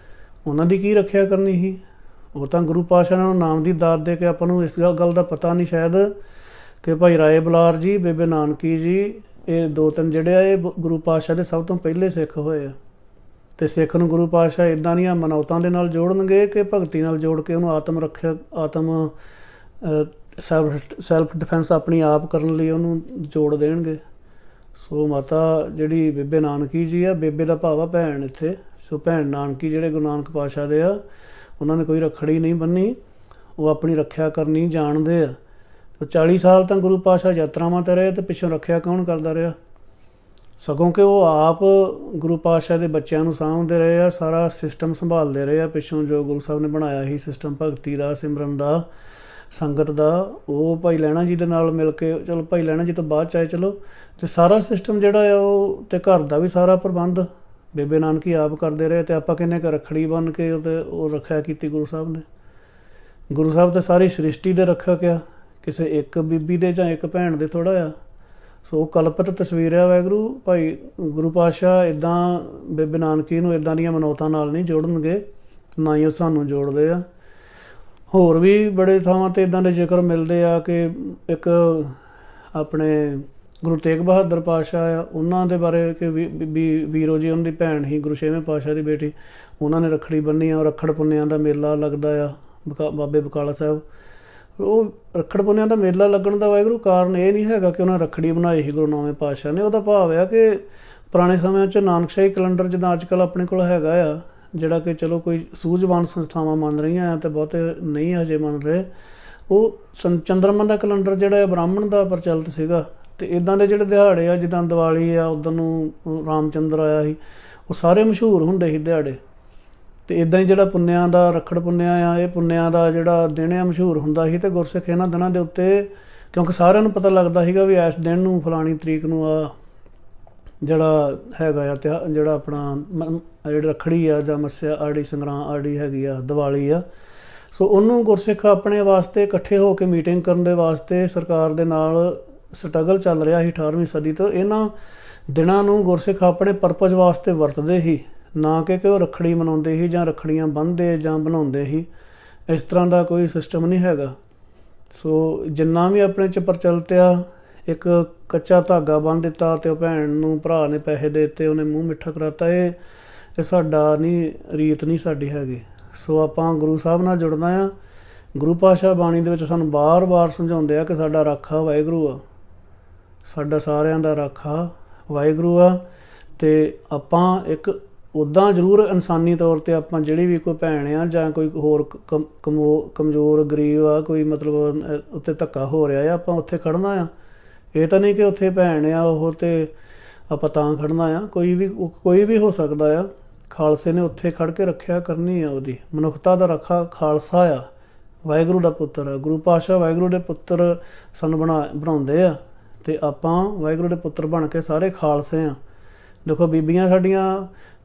ਉਹਨਾਂ ਦੀ ਕੀ ਰੱਖਿਆ ਕਰਨੀ ਸੀ। ਉਹ ਤਾਂ ਗੁਰੂ ਪਾਤਸ਼ਾਹ ਨੂੰ ਨਾਮ ਦੀ ਦਾਤ ਦੇ ਕੇ ਆਪਾਂ ਨੂੰ ਇਸ ਗੱਲ ਦਾ ਪਤਾ ਨਹੀਂ ਸ਼ਾਇਦ ਕਿ ਭਾਈ ਰਾਏ ਬੁਲਾਰ ਜੀ, ਬੇਬੇ ਨਾਨਕੀ ਜੀ, ਇਹ 2-3 ਜਿਹੜੇ ਆ ਇਹ ਗੁਰੂ ਪਾਤਸ਼ਾਹ ਦੇ ਸਭ ਤੋਂ ਪਹਿਲੇ ਸਿੱਖ ਹੋਏ ਆ। ਅਤੇ ਸਿੱਖ ਨੂੰ ਗੁਰੂ ਪਾਤਸ਼ਾਹ ਇੱਦਾਂ ਦੀਆਂ ਮਨੌਤਾਂ ਦੇ ਨਾਲ ਜੋੜਨਗੇ ਕਿ ਭਗਤੀ ਨਾਲ ਜੋੜ ਕੇ ਉਹਨੂੰ ਆਤਮ ਰੱਖਿਆ, ਸੈਲਫ ਡਿਫੈਂਸ ਆਪਣੀ ਆਪ ਕਰਨ ਲਈ ਉਹਨੂੰ ਜੋੜ ਦੇਣਗੇ। ਸੋ ਮਾਤਾ ਜਿਹੜੀ ਬੇਬੇ ਨਾਨਕੀ ਜੀ ਆ, ਬੇਬੇ ਦਾ ਭਾਵ ਆ ਭੈਣ ਇੱਥੇ। ਸੋ ਭੈਣ ਨਾਨਕੀ ਜਿਹੜੇ ਗੁਰੂ ਨਾਨਕ ਪਾਤਸ਼ਾਹ ਦੇ ਆ, ਉਹਨਾਂ ਨੇ ਕੋਈ ਰੱਖੜੀ ਨਹੀਂ ਬੰਨ੍ਹੀ, ਉਹ ਆਪਣੀ ਰੱਖਿਆ ਕਰਨੀ ਜਾਣਦੇ ਆ। 40 ਸਾਲ ਤਾਂ ਗੁਰੂ ਪਾਤਸ਼ਾਹ ਯਾਤਰਾਵਾਂ 'ਤੇ ਰਹੇ ਅਤੇ ਪਿੱਛੋਂ ਰੱਖਿਆ ਕੌਣ ਕਰਦਾ ਰਿਹਾ। ਸਗੋਂ ਕਿ ਉਹ ਆਪ ਗੁਰੂ ਪਾਤਸ਼ਾਹ ਦੇ ਬੱਚਿਆਂ ਨੂੰ ਸਾਂਭਦੇ ਰਹੇ ਆ, ਸਾਰਾ ਸਿਸਟਮ ਸੰਭਾਲਦੇ ਰਹੇ ਆ ਪਿੱਛੋਂ। ਜੋ ਗੁਰੂ ਸਾਹਿਬ ਨੇ ਬਣਾਇਆ ਸੀ ਸਿਸਟਮ ਭਗਤੀ ਦਾ, ਸਿਮਰਨ ਦਾ, ਸੰਗਤ ਦਾ, ਉਹ ਭਾਈ ਲਹਿਣਾ ਜੀ ਦੇ ਨਾਲ ਮਿਲ ਕੇ, ਚਲੋ ਭਾਈ ਲਹਿਣਾ ਜੀ ਤੋਂ ਬਾਅਦ 'ਚ ਆਏ ਚਲੋ, ਅਤੇ ਸਾਰਾ ਸਿਸਟਮ ਜਿਹੜਾ ਆ ਉਹ, ਅਤੇ ਘਰ ਦਾ ਵੀ ਸਾਰਾ ਪ੍ਰਬੰਧ ਬੇਬੇ ਨਾਨਕੀ ਆਪ ਕਰਦੇ ਰਹੇ। ਅਤੇ ਆਪਾਂ ਕਿੰਨੇ ਕੁ ਰੱਖੜੀ ਬੰਨ੍ਹ ਕੇ ਉਹ ਰੱਖਿਆ ਕੀਤੀ ਗੁਰੂ ਸਾਹਿਬ ਨੇ। ਗੁਰੂ ਸਾਹਿਬ ਤਾਂ ਸਾਰੀ ਸ੍ਰਿਸ਼ਟੀ ਦੇ ਰੱਖਿਅਕ ਆ, ਕਿਸੇ ਇੱਕ ਬੀਬੀ ਦੇ ਜਾਂ ਇੱਕ ਭੈਣ ਦੇ ਥੋੜ੍ਹਾ ਆ। ਸੋ ਉਹ ਕਲਪਿਤ ਤਸਵੀਰ ਆ। ਵਾਹਿਗੁਰੂ ਭਾਈ ਗੁਰੂ ਪਾਤਸ਼ਾਹ ਇੱਦਾਂ ਬੇਬੇ ਨਾਨਕੀ ਨੂੰ ਇੱਦਾਂ ਦੀਆਂ ਮਨੌਤਾਂ ਨਾਲ ਨਹੀਂ ਜੋੜਨਗੇ, ਨਾ ਹੀ ਉਹ ਸਾਨੂੰ ਜੋੜਦੇ ਆ। ਹੋਰ ਵੀ ਬੜੇ ਥਾਵਾਂ 'ਤੇ ਇੱਦਾਂ ਦੇ ਜ਼ਿਕਰ ਮਿਲਦੇ ਆ ਕਿ ਇੱਕ ਆਪਣੇ ਗੁਰੂ ਤੇਗ ਬਹਾਦਰ ਪਾਤਸ਼ਾਹ ਆ, ਉਹਨਾਂ ਦੇ ਬਾਰੇ ਕਿ ਵੀਰੋ ਜੀ ਉਹਨਾਂ ਦੀ ਭੈਣ ਸੀ, ਗੁਰੂ 6ਵੇਂ ਪਾਤਸ਼ਾਹ ਦੀ ਬੇਟੀ, ਉਹਨਾਂ ਨੇ ਰੱਖੜੀ ਬੰਨ੍ਹੀ ਆ। ਰੱਖੜ ਪੁੰਨਿਆਂ ਦਾ ਮੇਲਾ ਲੱਗਦਾ ਆ ਬਾਬੇ ਬਕਾਲਾ ਸਾਹਿਬ। ਉਹ ਰੱਖੜ ਪੁੰਨਿਆਂ ਦਾ ਮੇਲਾ ਲੱਗਣ ਦਾ ਵਾਹਿਗੁਰੂ ਕਾਰਨ ਇਹ ਨਹੀਂ ਹੈਗਾ ਕਿ ਉਹਨਾਂ ਰੱਖੜੀ ਬਣਾਈ ਸੀ ਗੁਰੂ 9ਵੇਂ ਪਾਤਸ਼ਾਹ ਨੇ। ਉਹਦਾ ਭਾਵ ਆ ਕਿ ਪੁਰਾਣੇ ਸਮਿਆਂ 'ਚ ਨਾਨਕਸ਼ਾਹੀ ਕੈਲੰਡਰ ਜਿੱਦਾਂ ਅੱਜ ਕੱਲ੍ਹ ਆਪਣੇ ਕੋਲ ਹੈਗਾ ਆ, ਜਿਹੜਾ ਕਿ ਚਲੋ ਕੋਈ ਸੂਝਵਾਨ ਸੰਸਥਾਵਾਂ ਮੰਨ ਰਹੀਆਂ ਆ ਅਤੇ ਬਹੁਤੇ ਨਹੀਂ ਹਜੇ ਮੰਨ ਰਹੇ, ਉਹ ਚੰਦਰਮਾ ਦਾ ਕੈਲੰਡਰ ਜਿਹੜਾ ਬ੍ਰਾਹਮਣ ਦਾ ਪ੍ਰਚਲਿਤ ਸੀਗਾ। ਅਤੇ ਇੱਦਾਂ ਦੇ ਜਿਹੜੇ ਦਿਹਾੜੇ ਆ, ਜਿੱਦਾਂ ਦੀਵਾਲੀ ਆ, ਉੱਧਰ ਨੂੰ ਰਾਮ ਚੰਦਰ ਆਇਆ ਸੀ, ਉਹ ਸਾਰੇ ਮਸ਼ਹੂਰ ਹੁੰਦੇ ਸੀ ਦਿਹਾੜੇ। ਅਤੇ ਇੱਦਾਂ ਹੀ ਜਿਹੜਾ ਪੁੰਨਿਆਂ ਦਾ ਰੱਖੜ ਪੁੰਨਿਆ ਆ, ਇਹ ਪੁੰਨਿਆਂ ਦਾ ਜਿਹੜਾ ਦਿਨ ਆ ਮਸ਼ਹੂਰ ਹੁੰਦਾ ਸੀ। ਅਤੇ ਗੁਰਸਿੱਖ ਇਹਨਾਂ ਦਿਨਾਂ ਦੇ ਉੱਤੇ, ਕਿਉਂਕਿ ਸਾਰਿਆਂ ਨੂੰ ਪਤਾ ਲੱਗਦਾ ਸੀਗਾ ਵੀ ਇਸ ਦਿਨ ਨੂੰ ਫਲਾਣੀ ਤਰੀਕ ਨੂੰ ਆ ਜਿਹੜਾ ਹੈਗਾ ਆ ਜਿਹੜਾ ਆਪਣਾ ਜਿਹੜੀ ਰੱਖੜੀ ਆ ਜਾਂ ਮੱਸਿਆ ਆੜੀ, ਸੰਗਰਾਂ ਆੜੀ ਹੈਗੀ ਆ, ਦੀਵਾਲੀ ਆ। ਸੋ ਉਹਨੂੰ ਗੁਰਸਿੱਖ ਆਪਣੇ ਵਾਸਤੇ ਇਕੱਠੇ ਹੋ ਕੇ ਮੀਟਿੰਗ ਕਰਨ ਦੇ ਵਾਸਤੇ ਸਰਕਾਰ ਦੇ ਨਾਲ ਸਟਰਗਲ ਚੱਲ ਰਿਹਾ ਸੀ 18ਵੀਂ ਸਦੀ ਤੋਂ। ਇਹਨਾਂ ਦਿਨਾਂ ਨੂੰ ਗੁਰਸਿੱਖ ਆਪਣੇ ਪਰਪਸ ਵਾਸਤੇ ਵਰਤਦੇ ਸੀ, ਨਾ ਕਿ ਉਹ ਰੱਖੜੀ ਮਨਾਉਂਦੇ ਸੀ ਜਾਂ ਰੱਖੜੀਆਂ ਬੰਨ੍ਹਦੇ ਜਾਂ ਬਣਾਉਂਦੇ ਸੀ। ਇਸ ਤਰ੍ਹਾਂ ਦਾ ਕੋਈ ਸਿਸਟਮ ਨਹੀਂ ਹੈਗਾ। ਸੋ ਜਿੰਨਾ ਵੀ ਆਪਣੇ 'ਚ ਪ੍ਰਚਲਿਤ ਆ, ਇੱਕ ਕੱਚਾ ਧਾਗਾ ਬੰਨ੍ਹ ਦਿੱਤਾ ਅਤੇ ਉਹ ਭੈਣ ਨੂੰ ਭਰਾ ਨੇ ਪੈਸੇ ਦੇ ਦਿੱਤੇ, ਉਹਨੇ ਮੂੰਹ ਮਿੱਠਾ ਕਰਾਤਾ, ਇਹ ਸਾਡਾ ਨਹੀਂ, ਰੀਤ ਨਹੀਂ ਸਾਡੀ ਹੈਗੀ। ਸੋ ਆਪਾਂ ਗੁਰੂ ਸਾਹਿਬ ਨਾਲ ਜੁੜਨਾ ਆ। ਗੁਰੂ ਪਾਤਸ਼ਾਹ ਬਾਣੀ ਦੇ ਵਿੱਚ ਸਾਨੂੰ ਬਾਰ-ਬਾਰ ਸਮਝਾਉਂਦੇ ਆ ਕਿ ਸਾਡਾ ਰਾਖਾ ਵਾਹਿਗੁਰੂ ਆ, ਸਾਡਾ ਸਾਰਿਆਂ ਦਾ ਰਾਖਾ ਵਾਹਿਗੁਰੂ ਆ। ਅਤੇ ਆਪਾਂ ਇੱਕ ਉੱਦਾਂ ਜ਼ਰੂਰ ਇਨਸਾਨੀ ਤੌਰ 'ਤੇ ਆਪਾਂ ਜਿਹੜੀ ਵੀ ਕੋਈ ਭੈਣ ਆ ਜਾਂ ਕੋਈ ਹੋਰ ਕਮਜ਼ੋਰ ਗਰੀਬ ਆ, ਕੋਈ ਮਤਲਬ ਉੱਤੇ ਧੱਕਾ ਹੋ ਰਿਹਾ ਆ, ਆਪਾਂ ਉੱਥੇ ਖੜਨਾ ਆ। ਇਹ ਤਾਂ ਨਹੀਂ ਕਿ ਉੱਥੇ ਭੈਣ ਆ ਉਹ ਤੇ ਆਪਾਂ ਤਾਂ ਖੜਨਾ ਆ। ਕੋਈ ਵੀ ਹੋ ਸਕਦਾ ਆ। ਖਾਲਸੇ ਨੇ ਉੱਥੇ ਖੜ ਕੇ ਰੱਖਿਆ ਕਰਨੀ ਆ ਉਹਦੀ। ਮਨੁੱਖਤਾ ਦਾ ਰੱਖਾ ਖਾਲਸਾ ਆ, ਵਾਹਿਗੁਰੂ ਦਾ ਪੁੱਤਰ ਆ। ਗੁਰੂ ਪਾਤਸ਼ਾਹ ਵਾਹਿਗੁਰੂ ਦੇ ਪੁੱਤਰ ਸਾਨੂੰ ਬਣਾਉਂਦੇ ਆ ਅਤੇ ਆਪਾਂ ਵਾਹਿਗੁਰੂ ਦੇ ਪੁੱਤਰ ਬਣ ਕੇ ਸਾਰੇ ਖਾਲਸੇ ਆ। ਦੇਖੋ ਬੀਬੀਆਂ ਸਾਡੀਆਂ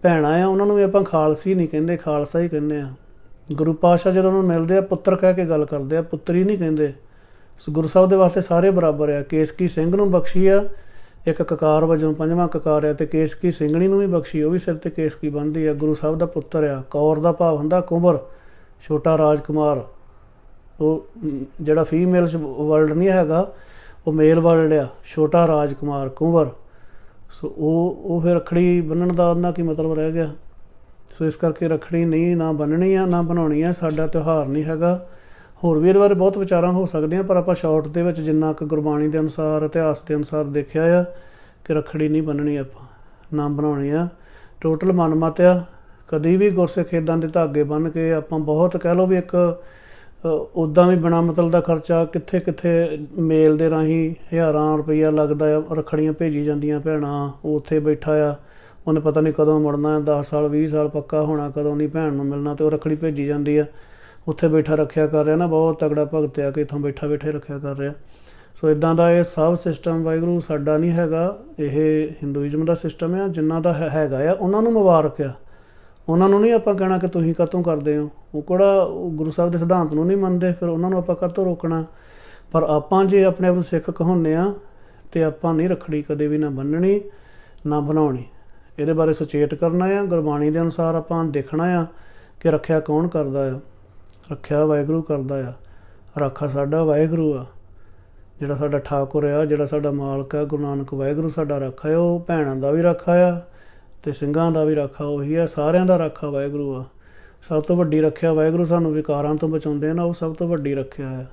ਭੈਣਾਂ ਆ, ਉਹਨਾਂ ਨੂੰ ਵੀ ਆਪਾਂ ਖਾਲਸੀ ਨਹੀਂ ਕਹਿੰਦੇ, ਖਾਲਸਾ ਹੀ ਕਹਿੰਦੇ ਆ। ਗੁਰੂ ਪਾਤਸ਼ਾਹ ਜਦੋਂ ਉਹਨੂੰ ਮਿਲਦੇ ਆ ਪੁੱਤਰ ਕਹਿ ਕੇ ਗੱਲ ਕਰਦੇ ਆ, ਪੁੱਤਰੀ ਨਹੀਂ ਕਹਿੰਦੇ। ਗੁਰੂ ਸਾਹਿਬ ਦੇ ਵਾਸਤੇ ਸਾਰੇ ਬਰਾਬਰ ਆ। ਕੇਸਕੀ ਸਿੰਘ ਨੂੰ ਬਖਸ਼ੀ ਆ ਇੱਕ ਕਕਾਰ ਵਜੋਂ, 5ਵਾਂ ਕਕਾਰ ਆ, ਅਤੇ ਕੇਸਕੀ ਸਿੰਘਣੀ ਨੂੰ ਵੀ ਬਖਸ਼ੀ, ਉਹ ਵੀ ਸਿਰ 'ਤੇ ਕੇਸਕੀ ਬੰਨ੍ਹਦੀ ਆ। ਗੁਰੂ ਸਾਹਿਬ ਦਾ ਪੁੱਤਰ ਆ। ਕੌਰ ਦਾ ਭਾਵ ਹੁੰਦਾ ਕੁੰਵਰ, ਛੋਟਾ ਰਾਜਕੁਮਾਰ। ਉਹ ਜਿਹੜਾ ਫੀਮੇਲ ਵਰਲਡ ਨਹੀਂ ਹੈਗਾ, ਉਹ ਮੇਲ ਵਰਲਡ ਆ, ਛੋਟਾ ਰਾਜਕੁਮਾਰ ਕੁੰਵਰ। ਸੋ ਉਹ ਫਿਰ ਰੱਖੜੀ ਬੰਨ੍ਹਣ ਦਾ ਉਹਨਾਂ ਕੀ ਮਤਲਬ ਰਹਿ ਗਿਆ। ਸੋ ਇਸ ਕਰਕੇ ਰੱਖੜੀ ਨਹੀਂ ਨਾ ਬੰਨ੍ਹਣੀ ਆ ਨਾ ਬਣਾਉਣੀ ਆ, ਸਾਡਾ ਤਿਉਹਾਰ ਨਹੀਂ ਹੈਗਾ। ਹੋਰ ਵੀ ਇਹਦੇ ਬਾਰੇ ਬਹੁਤ ਵਿਚਾਰਾਂ ਹੋ ਸਕਦੀਆਂ, ਪਰ ਆਪਾਂ ਸ਼ਾਰਟ ਦੇ ਵਿੱਚ ਜਿੰਨਾ ਕੁ ਗੁਰਬਾਣੀ ਦੇ ਅਨੁਸਾਰ, ਇਤਿਹਾਸ ਦੇ ਅਨੁਸਾਰ ਦੇਖਿਆ ਆ ਕਿ ਰੱਖੜੀ ਨਹੀਂ ਬੰਨ੍ਹਣੀ, ਆਪਾਂ ਨਾ ਬਣਾਉਣੀ ਆ। ਟੋਟਲ ਮਨਮਤ ਆ। ਕਦੀ ਵੀ ਗੁਰਸਿੱਖ ਇੱਦਾਂ ਦੇ ਧਾਗੇ ਬੰਨ੍ਹ ਕੇ ਆਪਾਂ ਬਹੁਤ ਕਹਿ ਲਓ ਵੀ ਇੱਕ ਉੱਦਾਂ ਵੀ ਬਿਨਾਂ ਮਤਲਬ ਦਾ ਖਰਚਾ ਕਿੱਥੇ ਮੇਲ ਦੇ ਰਾਹੀਂ ਹਜ਼ਾਰਾਂ ਰੁਪਈਆ ਲੱਗਦਾ ਆ। ਰੱਖੜੀਆਂ ਭੇਜੀ ਜਾਂਦੀਆਂ ਭੈਣਾਂ, ਉਹ ਉੱਥੇ ਬੈਠਾ ਆ, ਉਹਨੇ ਪਤਾ ਨਹੀਂ ਕਦੋਂ ਮੁੜਨਾ, 10 ਸਾਲ 20 ਸਾਲ ਪੱਕਾ ਹੋਣਾ, ਕਦੋਂ ਨਹੀਂ ਭੈਣ ਨੂੰ ਮਿਲਣਾ, ਅਤੇ ਉਹ ਰੱਖੜੀ ਭੇਜੀ ਜਾਂਦੀ ਆ। ਉੱਥੇ ਬੈਠਾ ਰੱਖਿਆ ਕਰ ਰਿਹਾ ਨਾ, ਬਹੁਤ ਤਗੜਾ ਭਗਤ ਆ ਕਿ ਇੱਥੋਂ ਬੈਠੇ ਰੱਖਿਆ ਕਰ ਰਿਹਾ। ਸੋ ਇੱਦਾਂ ਦਾ ਇਹ ਸਭ ਸਿਸਟਮ ਵਾਹਿਗੁਰੂ ਸਾਡਾ ਨਹੀਂ ਹੈਗਾ। ਇਹ ਹਿੰਦੂਇਜ਼ਮ ਦਾ ਸਿਸਟਮ ਆ। ਜਿਨ੍ਹਾਂ ਦਾ ਹੈਗਾ ਆ ਉਹਨਾਂ ਨੂੰ ਮੁਬਾਰਕ ਆ। ਉਹਨਾਂ ਨੂੰ ਨਹੀਂ ਆਪਾਂ ਕਹਿਣਾ ਕਿ ਤੁਸੀਂ ਕਾਹਤੋਂ ਕਰਦੇ ਹੋ। ਉਹ ਕਿਹੜਾ ਗੁਰੂ ਸਾਹਿਬ ਦੇ ਸਿਧਾਂਤ ਨੂੰ ਨਹੀਂ ਮੰਨਦੇ, ਫਿਰ ਉਹਨਾਂ ਨੂੰ ਆਪਾਂ ਕਾਹਤੋਂ ਰੋਕਣਾ। ਪਰ ਆਪਾਂ ਜੇ ਆਪਣੇ ਆਪ ਨੂੰ ਸਿੱਖ ਕਹਾਉਂਦੇ ਹਾਂ ਅਤੇ ਆਪਾਂ ਨਹੀਂ ਰੱਖੜੀ ਕਦੇ ਵੀ ਨਾ ਬੰਨ੍ਹਣੀ ਨਾ ਬਣਾਉਣੀ। ਇਹਦੇ ਬਾਰੇ ਸੁਚੇਤ ਕਰਨਾ ਆ। ਗੁਰਬਾਣੀ ਦੇ ਅਨੁਸਾਰ ਆਪਾਂ ਦੇਖਣਾ ਆ ਕਿ ਰੱਖਿਆ ਕੌਣ ਕਰਦਾ ਆ। ਰੱਖਿਆ ਵਾਹਿਗੁਰੂ ਕਰਦਾ ਆ। ਰਾਖਾ ਸਾਡਾ ਵਾਹਿਗੁਰੂ ਆ, ਜਿਹੜਾ ਸਾਡਾ ਠਾਕੁਰ ਆ, ਜਿਹੜਾ ਸਾਡਾ ਮਾਲਕ ਆ। ਗੁਰੂ ਨਾਨਕ ਵਾਹਿਗੁਰੂ ਸਾਡਾ ਰਾਖਾ ਆ। ਉਹ ਭੈਣਾਂ ਦਾ ਵੀ ਰਾਖਾ ਆ ਅਤੇ ਸਿੰਘਾਂ ਦਾ ਵੀ ਰਾਖਾ ਉਹੀ ਆ। ਸਾਰਿਆਂ ਦਾ ਰਾਖਾ ਵਾਹਿਗੁਰੂ ਆ। ਸਭ ਤੋਂ ਵੱਡੀ ਰੱਖਿਆ ਵਾਹਿਗੁਰੂ ਸਾਨੂੰ ਵਿਕਾਰਾਂ ਤੋਂ ਬਚਾਉਂਦੇ ਆ ਨਾ, ਉਹ ਸਭ ਤੋਂ ਵੱਡੀ ਰੱਖਿਆ ਆ।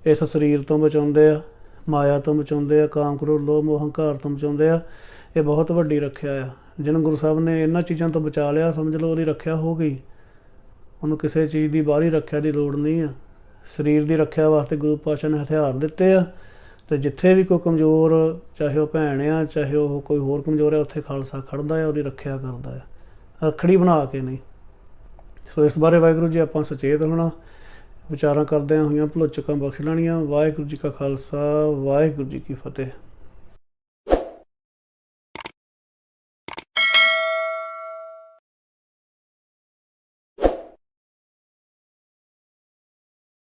ਇਸ ਸਰੀਰ ਤੋਂ ਬਚਾਉਂਦੇ ਆ, ਮਾਇਆ ਤੋਂ ਬਚਾਉਂਦੇ ਆ, ਕਾਮ ਕ੍ਰੋਧ ਲੋਭ ਮੋਹ ਹੰਕਾਰ ਤੋਂ ਬਚਾਉਂਦੇ ਆ। ਇਹ ਬਹੁਤ ਵੱਡੀ ਰੱਖਿਆ ਆ। ਜਿਹਨੂੰ ਗੁਰੂ ਸਾਹਿਬ ਨੇ ਇਹਨਾਂ ਚੀਜ਼ਾਂ ਤੋਂ ਬਚਾ ਲਿਆ, ਸਮਝ ਲਓ ਉਹਦੀ ਰੱਖਿਆ ਹੋ ਗਈ। ਉਹਨੂੰ ਕਿਸੇ ਚੀਜ਼ ਦੀ ਬਾਹਰੀ ਰੱਖਿਆ ਦੀ ਲੋੜ ਨਹੀਂ ਆ। ਸਰੀਰ ਦੀ ਰੱਖਿਆ ਵਾਸਤੇ ਗੁਰੂ ਪਾਤਸ਼ਾਹ ਨੇ ਹਥਿਆਰ ਦਿੱਤੇ ਆ, ਅਤੇ ਜਿੱਥੇ ਵੀ ਕੋਈ ਕਮਜ਼ੋਰ, ਚਾਹੇ ਉਹ ਭੈਣ ਆ, ਚਾਹੇ ਉਹ ਕੋਈ ਹੋਰ ਕਮਜ਼ੋਰ ਆ, ਉੱਥੇ ਖਾਲਸਾ ਖੜ੍ਹਦਾ ਆ, ਉਹਦੀ ਰੱਖਿਆ ਕਰਦਾ ਆ, ਰੱਖੜੀ ਬਣਾ ਕੇ ਨਹੀਂ। ਸੋ ਇਸ ਬਾਰੇ ਵਾਹਿਗੁਰੂ ਜੀ ਆਪਾਂ ਸੁਚੇਤ ਹੋਣਾ। ਵਿਚਾਰਾਂ ਕਰਦਿਆਂ ਹੋਈਆਂ ਭੁੱਲ ਚੁੱਕਾਂ ਬਖਸ਼ ਲੈਣੀਆਂ। ਵਾਹਿਗੁਰੂ ਜੀ ਕਾ ਖਾਲਸਾ, ਵਾਹਿਗੁਰੂ ਜੀ ਕੀ ਫਤਿਹ।